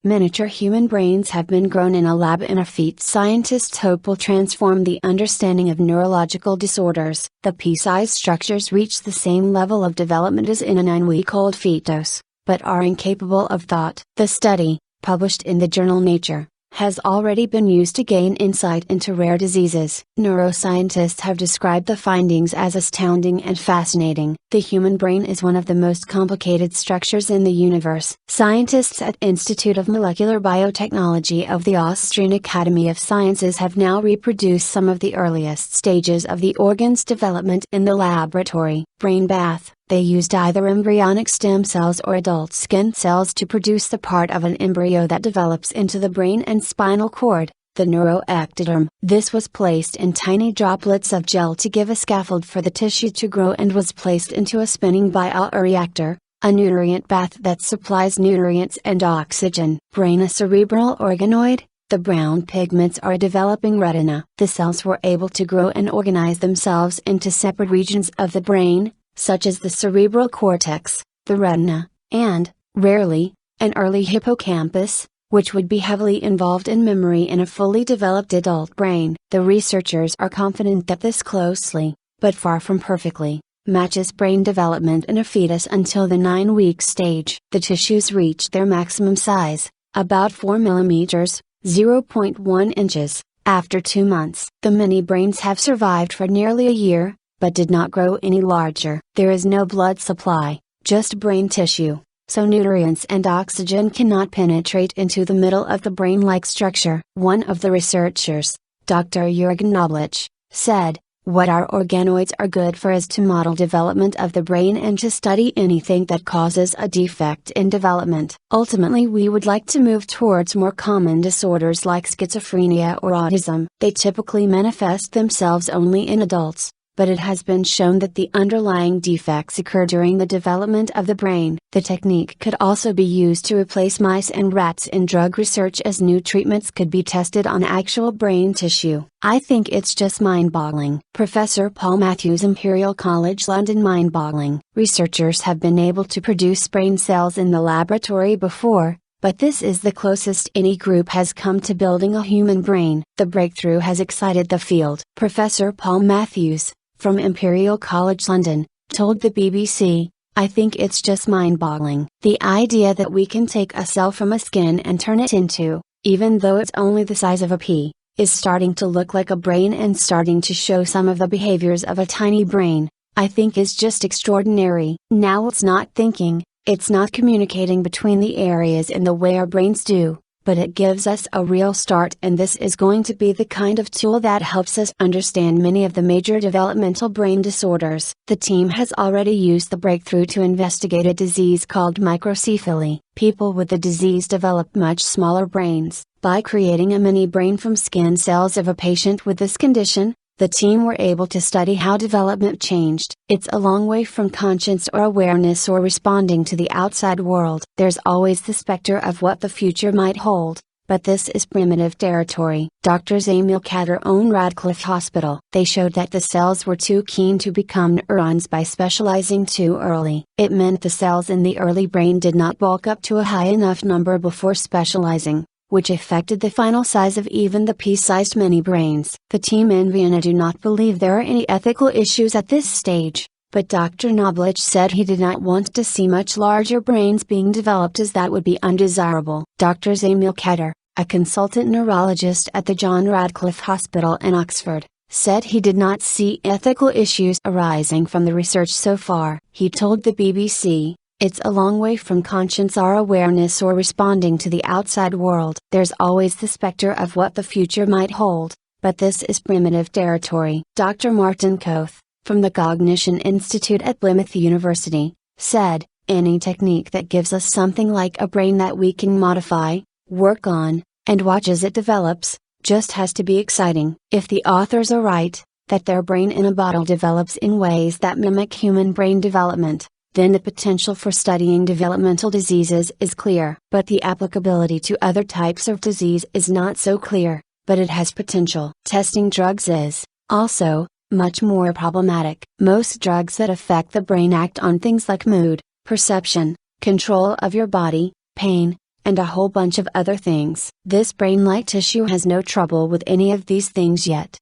Miniature human brains have been grown in a lab in a feat scientists hope will transform the understanding of neurological disorders. The pea-sized structures reach the same level of development as in a 9-week-old fetus, but are incapable of thought. The study, published in the journal Nature, has already been used to gain insight into rare diseases. Neuroscientists have described the findings as astounding and fascinating. The human brain is one of the most complicated structures in the universe. Scientists at Institute of Molecular Biotechnology of the Austrian Academy of Sciences have now reproduced some of the earliest stages of the organ's development in the laboratory. Brain bath. They used either embryonic stem cells or adult skin cells to produce the part of an embryo that develops into the brain and spinal cord, the neuroectoderm. This was placed in tiny droplets of gel to give a scaffold for the tissue to grow and was placed into a spinning bioreactor, a nutrient bath that supplies nutrients and oxygen. Brain. A cerebral organoid. The brown pigments are a developing retina. The cells were able to grow and organize themselves into separate regions of the brain, such as the cerebral cortex, the retina, and, rarely, an early hippocampus, which would be heavily involved in memory in a fully developed adult brain. The researchers are confident that this closely, but far from perfectly, matches brain development in a fetus until the 9-week stage. The tissues reach their maximum size, about 4 millimeters, 0.1 inches, after 2 months. The mini brains have survived for nearly a year, but did not grow any larger. There is no blood supply, just brain tissue, so nutrients and oxygen cannot penetrate into the middle of the brain-like structure. One of the researchers, Dr. Jürgen Noblich, said, "What our organoids are good for is to model development of the brain and to study anything that causes a defect in development. Ultimately we would like to move towards more common disorders like schizophrenia or autism. They typically manifest themselves only in adults, but it has been shown that the underlying defects occur during the development of the brain." The technique could also be used to replace mice and rats in drug research as new treatments could be tested on actual brain tissue. "I think it's just mind-boggling." Professor Paul Matthews, Imperial College London. Mind-boggling. Researchers have been able to produce brain cells in the laboratory before, but this is the closest any group has come to building a human brain. The breakthrough has excited the field. Professor Paul Matthews, from Imperial College London, told the BBC, "I think it's just mind-boggling. The idea that we can take a cell from a skin and turn it into, even though it's only the size of a pea, is starting to look like a brain and starting to show some of the behaviors of a tiny brain, I think is just extraordinary. Now it's not thinking, it's not communicating between the areas in the way our brains do, but it gives us a real start, and this is going to be the kind of tool that helps us understand many of the major developmental brain disorders." The team has already used the breakthrough to investigate a disease called microcephaly. People with the disease develop much smaller brains. By creating a mini brain from skin cells of a patient with this condition, the team were able to study how development changed. It's a long way from conscience or awareness or responding to the outside world. There's always the specter of what the future might hold, but this is primitive territory. Doctors Emil Katter own Radcliffe Hospital. They showed that the cells were too keen to become neurons by specializing too early. It meant the cells in the early brain did not bulk up to a high enough number before specializing, which affected the final size of even the pea-sized mini brains. The team in Vienna do not believe there are any ethical issues at this stage, but Dr. Noblich said he did not want to see much larger brains being developed as that would be undesirable. Dr. Emil Katter, a consultant neurologist at the John Radcliffe Hospital in Oxford, said he did not see ethical issues arising from the research so far. He told the BBC, "It's a long way from conscience or awareness or responding to the outside world. There's always the specter of what the future might hold, but this is primitive territory." Dr. Martin Koth, from the Cognition Institute at Plymouth University, said, "Any technique that gives us something like a brain that we can modify, work on, and watch as it develops, just has to be exciting." If the authors are right, that their brain in a bottle develops in ways that mimic human brain development, then the potential for studying developmental diseases is clear. But the applicability to other types of disease is not so clear, but it has potential. Testing drugs is, also, much more problematic. Most drugs that affect the brain act on things like mood, perception, control of your body, pain, and a whole bunch of other things. This brain-like tissue has no trouble with any of these things yet.